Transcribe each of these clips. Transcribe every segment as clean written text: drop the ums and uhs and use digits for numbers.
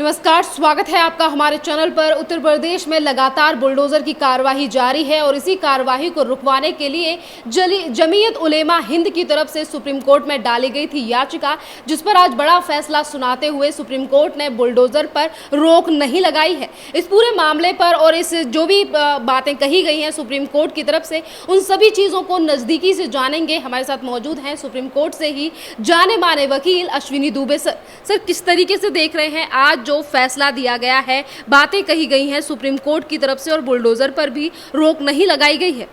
नमस्कार, स्वागत है आपका हमारे चैनल पर। उत्तर प्रदेश में लगातार बुलडोजर की कार्यवाही जारी है और इसी कार्यवाही को रुकवाने के लिए जमीयत उलेमा हिंद की तरफ से सुप्रीम कोर्ट में डाली गई थी याचिका, जिस पर आज बड़ा फैसला सुनाते हुए सुप्रीम कोर्ट ने बुलडोजर पर रोक नहीं लगाई है। इस पूरे मामले पर और इस जो भी बातें कही गई हैं सुप्रीम कोर्ट की तरफ से, उन सभी चीज़ों को नज़दीकी से जानेंगे। हमारे साथ मौजूद हैं सुप्रीम कोर्ट से ही जाने माने वकील अश्विनी दुबे। सर, किस तरीके से देख रहे हैं आज जो फैसला दिया गया है, बातें कही गई हैं सुप्रीम कोर्ट की तरफ से और बुलडोजर पर भी रोक नहीं लगाई गई है?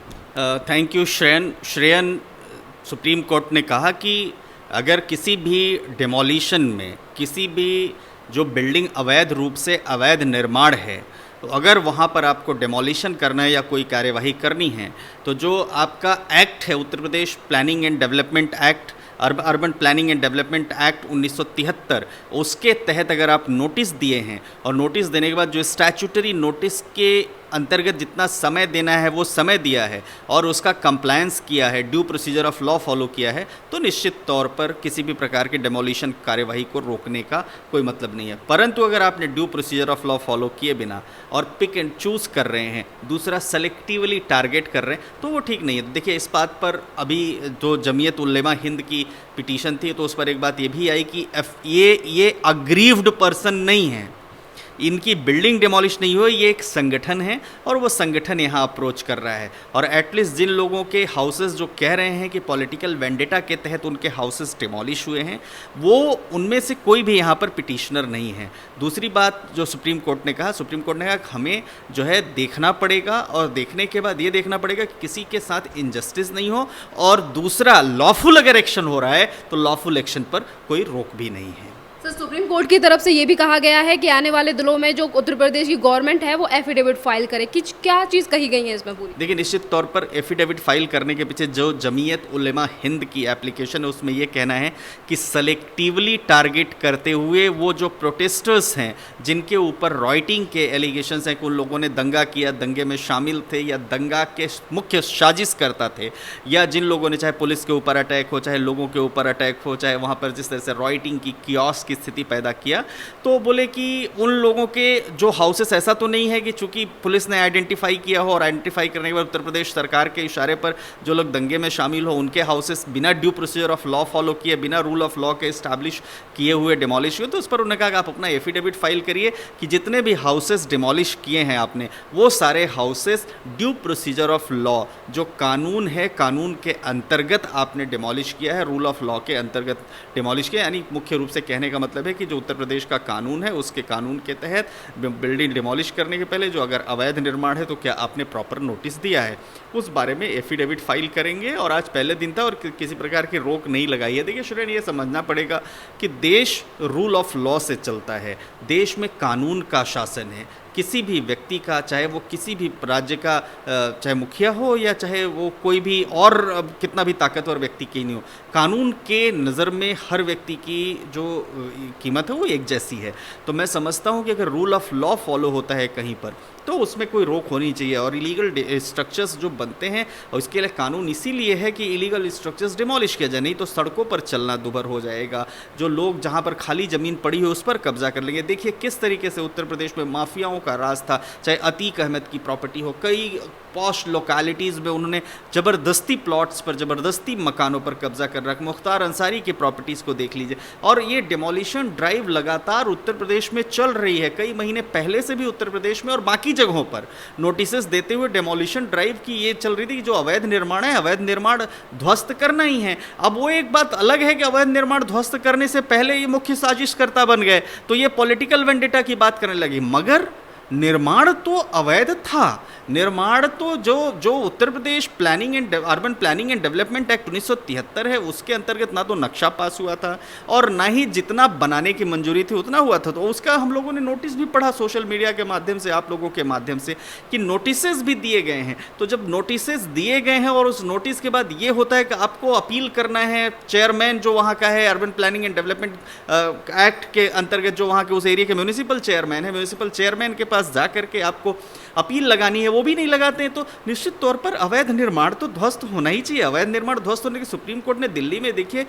Thank you Shreyan. Supreme court ने कहा कि अगर किसी भी डिमोलिशन में किसी भी जो बिल्डिंग अवैध रूप से अवैध निर्माण है, तो अगर वहाँ पर आपको डिमोलिशन करना है या कोई कार्यवाही करनी है, तो जो आपका एक्ट है Uttar Pradesh planning and development act, urban planning and development act 1973, उसके तहत अगर आप नोटिस दिए हैं और नोटिस देने के बाद जो स्टैट्यूटरी नोटिस के अंतर्गत जितना समय देना है वो समय दिया है और उसका कंप्लायंस किया है, due procedure of law follow किया है, तो निश्चित तौर पर किसी भी प्रकार की डेमोलिशन कार्यवाही को रोकने का कोई मतलब नहीं है। परंतु अगर आपने due procedure of law follow किए बिना और पिक एंड चूज़ कर रहे हैं, दूसरा सेलेक्टिवली टारगेट कर रहे हैं, तो वो ठीक नहीं है। देखिए, इस बात पर अभी जो जमीयत उलेमा हिंद की पिटीशन थी, तो उस पर एक बात ये भी आई कि ये अग्रीव्ड पर्सन नहीं है, इनकी बिल्डिंग डिमोलिश नहीं हुई, ये एक संगठन है और वो संगठन यहाँ अप्रोच कर रहा है। और एटलीस्ट जिन लोगों के हाउसेस जो कह रहे हैं कि पॉलिटिकल वेंडेटा के तहत उनके हाउसेस डिमोलिश हुए हैं, वो उनमें से कोई भी यहाँ पर पिटिशनर नहीं है। दूसरी बात जो सुप्रीम कोर्ट ने कहा कि हमें जो है देखना पड़ेगा और देखने के बाद ये देखना पड़ेगा कि किसी के साथ इनजस्टिस नहीं हो, और दूसरा लॉफुल अगर एक्शन हो रहा है तो लॉफुल एक्शन पर कोई रोक भी नहीं है। सर, सुप्रीम कोर्ट की तरफ से ये भी कहा गया है कि आने वाले दिनों में जो उत्तर प्रदेश की गवर्नमेंट है वो एफिडेविट फाइल करे। क्या चीज़ कही गई है इसमें पूरी? देखिए, निश्चित तौर पर एफिडेविट फाइल करने के पीछे जो जमीयत उलेमा हिंद की एप्लीकेशन है उसमें ये कहना है कि सेलेक्टिवली टारगेट करते हुए वो जो प्रोटेस्टर्स हैं जिनके ऊपर रॉयटिंग के एलिगेशंस हैं कि उन लोगों ने दंगा किया, दंगे में शामिल थे या दंगा के मुख्य साजिश करता थे, या जिन लोगों ने चाहे पुलिस के ऊपर अटैक हो, चाहे लोगों के ऊपर अटैक हो, चाहे वहाँ पर जिस तरह से रॉयटिंग की कियोस्क की स्थिति पैदा किया, तो बोले कि उन लोगों के जो हाउसेस, ऐसा तो नहीं है कि चूंकि पुलिस ने आइडेंटिफाई किया हो और आइडेंटिफाई करने के बाद उत्तर प्रदेश सरकार के इशारे पर जो लोग दंगे में शामिल हो उनके हाउसेस बिना due procedure of law follow किए, बिना रूल ऑफ लॉ के इस्टेब्लिश किए हुए डिमोलिश हुए। तो उस पर उन्होंने कहा कि आप अपना एफिडेविट फाइल करिए कि जितने भी हाउसेस डिमोलिश किए हैं आपने, वो सारे houses due procedure of law, जो कानून है, कानून के अंतर्गत आपने डिमोलिश किया है, रूल ऑफ लॉ के अंतर्गत डिमोलिश किया। यानी मुख्य रूप से कहने का मतलब है कि जो उत्तर प्रदेश का कानून है उसके कानून के तहत बिल्डिंग डिमोलिश करने के पहले जो अगर अवैध निर्माण है तो क्या आपने प्रॉपर नोटिस दिया है, उस बारे में एफिडेविट फाइल करेंगे। और आज पहले दिन था और किसी प्रकार की रोक नहीं लगाई है। देखिए श्रेयन, ये समझना पड़ेगा कि देश रूल ऑफ लॉ से चलता है, देश में कानून का शासन है। किसी भी व्यक्ति का, चाहे वो किसी भी राज्य का, चाहे मुखिया हो या चाहे वो कोई भी और कितना भी ताकतवर व्यक्ति क्यों नहीं हो, कानून के नज़र में हर व्यक्ति की जो कीमत है वो एक जैसी है। तो मैं समझता हूँ कि अगर रूल ऑफ लॉ फॉलो होता है कहीं पर तो उसमें कोई रोक होनी चाहिए। और इलीगल स्ट्रक्चर्स जो बनते हैं, और इसके लिए कानून इसीलिए है कि इलीगल स्ट्रक्चर्स डिमोलिश किया जाए, नहीं तो सड़कों पर चलना दुभर हो जाएगा। जो लोग जहां पर खाली ज़मीन पड़ी है उस पर कब्जा कर लेंगे। देखिए किस तरीके से उत्तर प्रदेश में माफियाओं का राज था, चाहे अतीक अहमद की प्रॉपर्टी हो, कई पॉश लोकेलिटीज़ में उन्होंने ज़बरदस्ती प्लॉट्स पर, ज़बरदस्ती मकानों पर कब्जा कर रखा। मुख्तार अंसारी की प्रॉपर्टीज़ को देख लीजिए। और ये डिमोलिशन ड्राइव लगातार उत्तर प्रदेश में चल रही है, कई महीने पहले से भी उत्तर प्रदेश में और बाकी जगहों पर नोटिसेस देते हुए डिमोलिशन ड्राइव की ये चल रही थी कि जो अवैध निर्माण है, अवैध निर्माण ध्वस्त करना ही है। अब वो एक बात अलग है कि अवैध निर्माण ध्वस्त करने से पहले ये मुख्य साजिशकर्ता बन गए, तो ये पॉलिटिकल वेंडेटा की बात करने लगी। मगर निर्माण तो अवैध था। निर्माण तो जो Uttar Pradesh planning and urban planning and development act 1973 है, उसके अंतर्गत ना तो नक्शा पास हुआ था और ना ही जितना बनाने की मंजूरी थी उतना हुआ था। तो उसका हम लोगों ने नोटिस भी पढ़ा सोशल मीडिया के माध्यम से, आप लोगों के माध्यम से, कि नोटिसेस भी दिए गए हैं। तो जब नोटिसेस दिए गए हैं और उस नोटिस के बाद ये होता है कि आपको अपील करना है, चेयरमैन जो वहाँ का है urban planning and development act के अंतर्गत, जो वहाँ के उस एरिया के म्यूनिसिपल चेयरमैन है, म्यूनिसिपल चेयरमैन के पास जा करके आपको अपील लगानी है वो भी नहीं लगाते हैं, तो निश्चित तौर पर अवैध निर्माण तो ध्वस्त होना ही चाहिए। अवैध निर्माण ध्वस्त होने की सुप्रीम कोर्ट ने दिल्ली में देखिए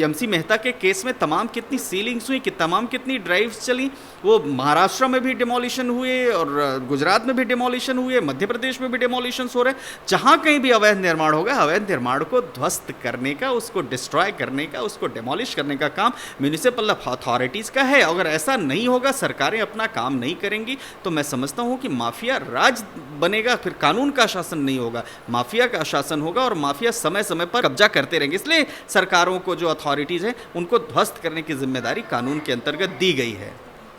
एमसी मेहता के केस में तमाम कितनी सीलिंग्स हुई, कि तमाम कितनी ड्राइव्स चली, वो महाराष्ट्र में भी डिमोलिशन हुए और गुजरात में भी डिमोलिशन हुए, मध्य प्रदेश में भी डिमोलिशन हो रहे हैं। जहाँ कहीं भी अवैध निर्माण होगा, अवैध निर्माण को ध्वस्त करने का, उसको डिस्ट्रॉय करने का, उसको डेमोलिश करने का काम म्यूनिसिपल अथॉरिटीज़ का है। अगर ऐसा नहीं होगा, सरकारें अपना काम नहीं करेंगी, तो मैं समझता हूँ कि माफिया राज बनेगा, फिर कानून का शासन नहीं होगा, माफिया का शासन होगा और माफिया समय समय पर कब्जा करते रहेंगे। इसलिए सरकारों को, जो अथॉरिटीज़ हैं, उनको ध्वस्त करने की जिम्मेदारी कानून के अंतर्गत दी गई है।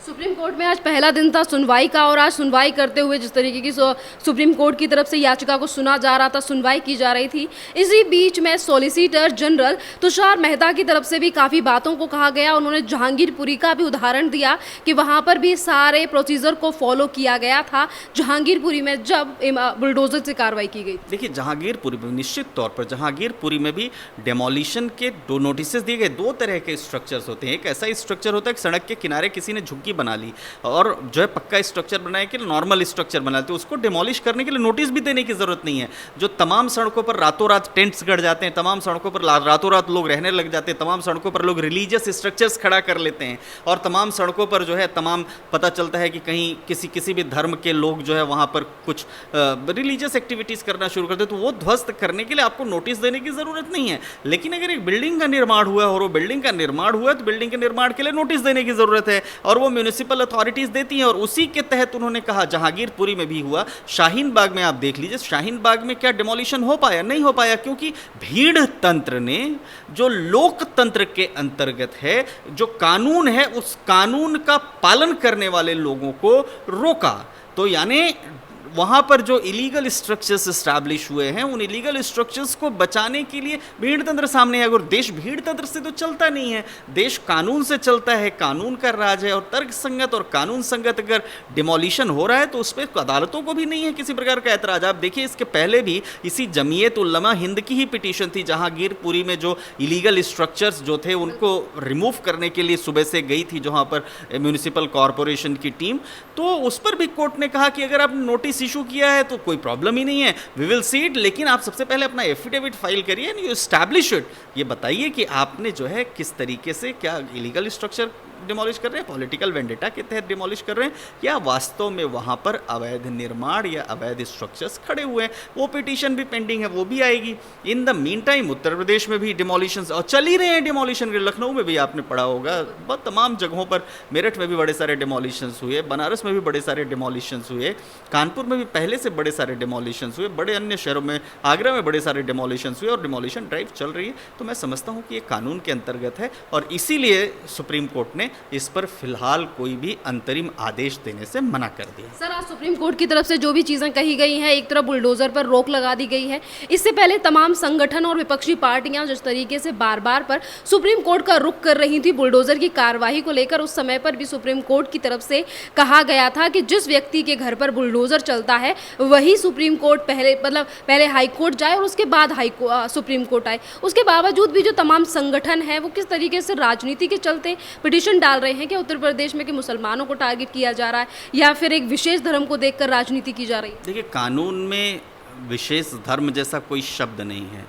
सुप्रीम कोर्ट में आज पहला दिन था सुनवाई का, और आज सुनवाई करते हुए जिस तरीके की सुप्रीम कोर्ट की तरफ से याचिका को सुना जा रहा था, सुनवाई की जा रही थी, इसी बीच में सॉलिसिटर जनरल तुषार मेहता की तरफ से भी काफ़ी बातों को कहा गया। उन्होंने जहांगीरपुरी का भी उदाहरण दिया कि वहाँ पर भी सारे प्रोसीजर को फॉलो किया गया था जहांगीरपुरी में जब बुलडोजर से कार्रवाई की गई। देखिए, जहांगीरपुरी में निश्चित तौर पर जहांगीरपुरी में भी डेमोलिशन के 2 नोटिस दिए गए। 2 तरह के स्ट्रक्चर्स होते हैं। एक ऐसा स्ट्रक्चर होता है कि सड़क के किनारे किसी ने झुग्गी बना ली और जो है पक्का स्ट्रक्चर बनाने के लिए नॉर्मल स्ट्रक्चर बनाते हैं, उसको डिमोलिश करने के लिए नोटिस भी देने की जरूरत नहीं है। जो तमाम सड़कों पर रातों रात टेंट्स गड़ जाते हैं, तमाम सड़कों पर रातों रात लोग रहने लग जाते हैं, तमाम सड़कों पर लोग रिलीजियस स्ट्रक्चर्स खड़ा कर लेते हैं और तमाम सड़कों पर जो है तमाम पता चलता है कि कहीं किसी भी धर्म के लोग जो है वहाँ पर कुछ रिलीजियस एक्टिविटीज़ करना शुरू करते हैं, तो वो ध्वस्त करने के लिए आपको नोटिस देने की ज़रूरत नहीं है। लेकिन अगर एक बिल्डिंग का निर्माण हुआ और वो बिल्डिंग का निर्माण हुआ तो बिल्डिंग के निर्माण के लिए नोटिस देने की ज़रूरत है और वो म्यूनिसिपल अथॉरिटीज़ देती हैं। और उसी के तहत उन्होंने कहा, जहांगीरपुरी में भी हुआ, शाहीन बाग में आप देख लीजिए, शाहीन बाग में क्या डिमोलिशन हो पाया? नहीं हो पाया, क्योंकि भीड़ तंत्र ने, जो लोकतंत्र के अंतर्गत है, जो कानून है, उस कानून का पालन करने वाले लोगों को रोका। तो यानी वहाँ पर जो इलीगल स्ट्रक्चर्स इस्टेब्लिश हुए हैं, उन इलीगल स्ट्रक्चर्स को बचाने के लिए भीड़ तंत्र सामने है। अगर देश भीड़ तंत्र से तो चलता नहीं है, देश कानून से चलता है, कानून का राज है, और तर्क संगत और कानून संगत अगर डिमोलिशन हो रहा है तो उस पर अदालतों को भी नहीं है किसी प्रकार का एतराज। आप देखिए, इसके पहले भी इसी जमीयत उलमा हिंद की ही पिटीशन थी, जहांगीरपुरी में जो इलीगल स्ट्रक्चर्स जो थे उनको रिमूव करने के लिए सुबह से गई थी जहाँ पर म्यूनिसिपल कॉरपोरेशन की टीम, तो उस पर भी कोर्ट ने कहा कि अगर आप नोटिस इशू किया है तो कोई प्रॉब्लम ही नहीं है, वी विल सी इट, लेकिन आप सबसे पहले अपना एफिडेविट फाइल करिए एंड यू एस्टैब्लिश इट। ये बताइए कि आपने जो है किस तरीके से, क्या इलीगल स्ट्रक्चर डिमोलिश कर रहे हैं, पॉलिटिकल वेंडेटा के तहत डिमोलिश कर रहे हैं, या वास्तव में वहाँ पर अवैध निर्माण या अवैध स्ट्रक्चर्स खड़े हुए हैं। वो पिटीशन भी पेंडिंग है, वो भी आएगी। In the mean time Uttar Pradesh में भी डिमोलिशंस और चल ही रहे हैं। डिमोलिशन के लखनऊ में भी आपने पढ़ा होगा, बहुत तमाम जगहों पर, मेरठ में भी बड़े सारे डिमोलिशंस हुए, बनारस में भी बड़े सारे डिमोलिशंस हुए, कानपुर में भी पहले से बड़े सारे डिमोलिशंस हुए, बड़े अन्य शहरों में, आगरा में बड़े सारे डिमोलिशंस हुए और डिमोलिशन ड्राइव चल रही है। तो मैं समझता हूँ कि ये कानून के अंतर्गत है और इसीलिए सुप्रीम कोर्ट ने इस पर फिलहाल कोई भी अंतरिम आदेश देने से मना कर दिया। सर, आज सुप्रीम कोर्ट की तरफ से जो भी चीज़ें कही गई हैं, एक तरफ बुलडोजर पर रोक लगा दी गई है, इससे पहले तमाम संगठन और विपक्षी पार्टियां जिस तरीके से बार बार पर सुप्रीम कोर्ट का रुख कर रही थी बुलडोजर की कार्यवाही को लेकर, उस समय पर भी सुप्रीम कोर्ट की तरफ से कहा गया था कि जिस व्यक्ति के घर पर बुलडोजर चलता है वही सुप्रीम कोर्ट पहले हाई कोर्ट जाए और उसके बाद सुप्रीम कोर्ट आए। उसके बावजूद भी जो तमाम संगठन है वो किस तरीके से राजनीति के चलते पिटीशन डाल रहे हैं कि उत्तर प्रदेश में कि मुसलमानों को टारगेट किया जा रहा है या फिर एक विशेष धर्म को देखकर राजनीति की जा रही है। देखिए, कानून में विशेष धर्म जैसा कोई शब्द नहीं है।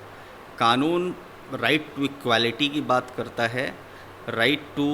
कानून राइट टू इक्वालिटी की बात करता है, राइट टू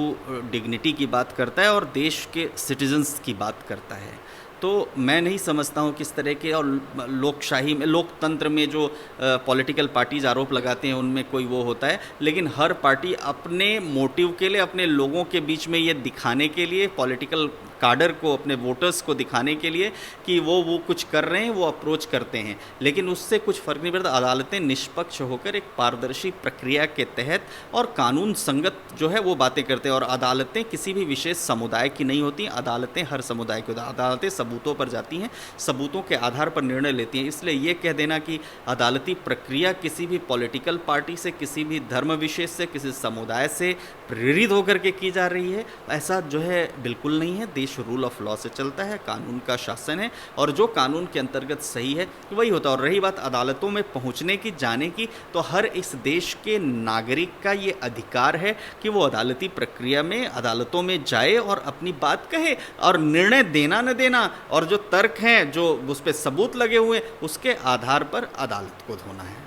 डिग्निटी की बात करता है और देश के सिटीजन्स की बात करता है। तो मैं नहीं समझता हूँ किस तरह के, और लोकशाही में, लोकतंत्र में जो पॉलिटिकल पार्टीज आरोप लगाते हैं उनमें कोई वो होता है, लेकिन हर पार्टी अपने मोटिव के लिए, अपने लोगों के बीच में ये दिखाने के लिए, पॉलिटिकल काडर को, अपने वोटर्स को दिखाने के लिए कि वो कुछ कर रहे हैं, वो अप्रोच करते हैं, लेकिन उससे कुछ फ़र्क नहीं पड़ता। अदालतें निष्पक्ष होकर एक पारदर्शी प्रक्रिया के तहत और कानून संगत जो है वो बातें करते हैं, और अदालतें किसी भी विशेष समुदाय की नहीं होती। अदालतें हर समुदाय की, अदालतें सबूतों पर जाती हैं, सबूतों के आधार पर निर्णय लेती हैं। इसलिए ये कह देना कि अदालती प्रक्रिया किसी भी पॉलिटिकल पार्टी से, किसी भी धर्म विशेष से, किसी समुदाय से प्रेरित होकर के की जा रही है, ऐसा जो है बिल्कुल नहीं है। देश रूल ऑफ लॉ से चलता है, कानून का शासन है और जो कानून के अंतर्गत सही है वही होता है। और रही बात अदालतों में पहुंचने की, जाने की, तो हर इस देश के नागरिक का ये अधिकार है कि वो अदालती प्रक्रिया में अदालतों में जाए और अपनी बात कहे, और निर्णय देना न देना और जो तर्क हैं, जो उस पर सबूत लगे हुए हैं, उसके आधार पर अदालत को धोना है।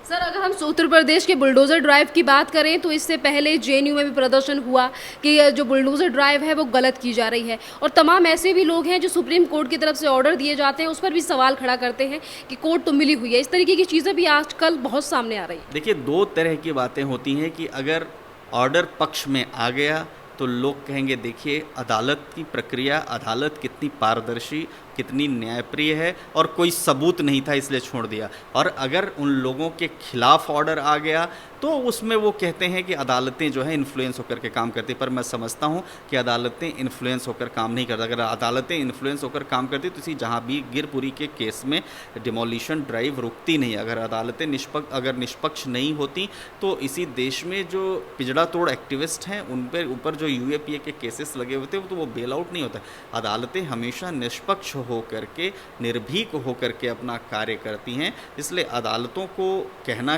सर, अगर हम उत्तर प्रदेश के बुलडोज़र ड्राइव की बात करें तो इससे पहले जेएनयू में भी प्रदर्शन हुआ कि जो बुलडोज़र ड्राइव है वो गलत की जा रही है, और तमाम ऐसे भी लोग हैं जो सुप्रीम कोर्ट की तरफ से ऑर्डर दिए जाते हैं उस पर भी सवाल खड़ा करते हैं कि कोर्ट तो मिली हुई है। इस तरीके की चीज़ें भी आजकल बहुत सामने आ रही हैं। देखिए, दो तरह की बातें होती हैं कि अगर ऑर्डर पक्ष में आ गया तो लोग कहेंगे देखिए अदालत की प्रक्रिया, अदालत कितनी पारदर्शी, कितनी न्यायप्रिय है और कोई सबूत नहीं था इसलिए छोड़ दिया। और अगर उन लोगों के खिलाफ ऑर्डर आ गया तो उसमें वो कहते हैं कि अदालतें जो है इन्फ्लुएंस होकर के काम करती। पर मैं समझता हूँ कि अदालतें इन्फ्लुएंस होकर काम नहीं करती। अगर अदालतें इन्फ्लुएंस होकर काम करती तो इसी जहाँ भी गिरपुरी के केस में डिमोलिशन ड्राइव रुकती नहीं। अगर अदालतें निष्पक्ष नहीं होती तो इसी देश में जो पिछड़ा तोड़ एक्टिविस्ट हैं उन पर ऊपर जो यूएपीए के केसेस लगे हुए थे तो वो बेल आउट नहीं होता। अदालतें हमेशा निष्पक्ष होकर के, निर्भीक होकर के अपना कार्य करती हैं। इसलिए अदालतों को कहना,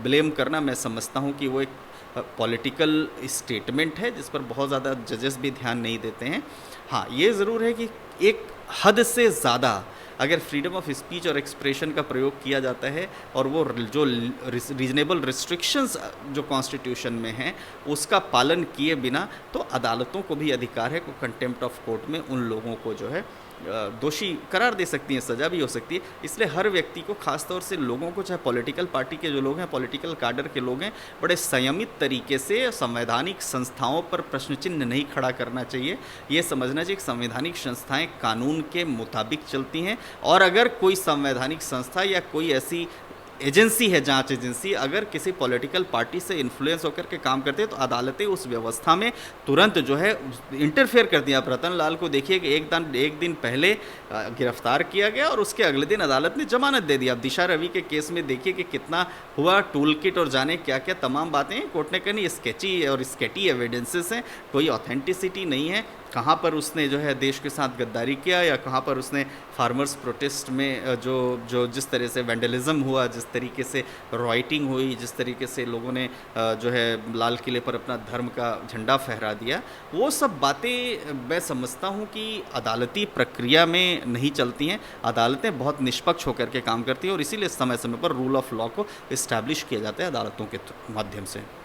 ब्लेम करना, मैं समझता हूँ कि वो एक पॉलिटिकल स्टेटमेंट है जिस पर बहुत ज़्यादा जजेस भी ध्यान नहीं देते हैं। हाँ, ये ज़रूर है कि एक हद से ज़्यादा अगर फ्रीडम ऑफ स्पीच और एक्सप्रेशन का प्रयोग किया जाता है और वो जो रीजनेबल रिस्ट्रिक्शंस जो कॉन्स्टिट्यूशन में हैं उसका पालन किए बिना, तो अदालतों को भी अधिकार है कि कंटेम्प्ट ऑफ कोर्ट में उन लोगों को जो है दोषी करार दे सकती हैं, सज़ा भी हो सकती है। इसलिए हर व्यक्ति को, खासतौर से लोगों को, चाहे पॉलिटिकल पार्टी के जो लोग हैं, पॉलिटिकल काडर के लोग हैं, बड़े संयमित तरीके से संवैधानिक संस्थाओं पर प्रश्न चिन्ह नहीं खड़ा करना चाहिए। ये समझना चाहिए कि संवैधानिक संस्थाएं कानून के मुताबिक चलती हैं और अगर कोई संवैधानिक संस्था या कोई ऐसी एजेंसी है, जांच एजेंसी, अगर किसी पॉलिटिकल पार्टी से इन्फ्लुएंस होकर के काम करते हैं तो अदालतें उस व्यवस्था में तुरंत जो है इंटरफेयर करती हैं। आप रतन लाल को देखिए कि एक दिन पहले गिरफ्तार किया गया और उसके अगले दिन अदालत ने जमानत दे दी। अब दिशा रवि के केस में देखिए कि कितना हुआ, टूल किट और जाने क्या क्या तमाम बातें कोर्ट ने करनी। स्केची और स्केटी एविडेंसेस हैं, कोई ऑथेंटिसिटी नहीं है। कहाँ पर उसने जो है देश के साथ गद्दारी किया या कहाँ पर उसने फार्मर्स प्रोटेस्ट में जो जिस तरह से वैंडलिज्म हुआ, जिस तरीके से राइटिंग हुई, जिस तरीके से लोगों ने जो है लाल किले पर अपना धर्म का झंडा फहरा दिया, वो सब बातें मैं समझता हूँ कि अदालती प्रक्रिया में नहीं चलती हैं। अदालतें बहुत निष्पक्ष होकर के काम करती हैं और इसीलिए समय समय पर रूल ऑफ लॉ को इस्टेब्लिश किया जाता है अदालतों के माध्यम से।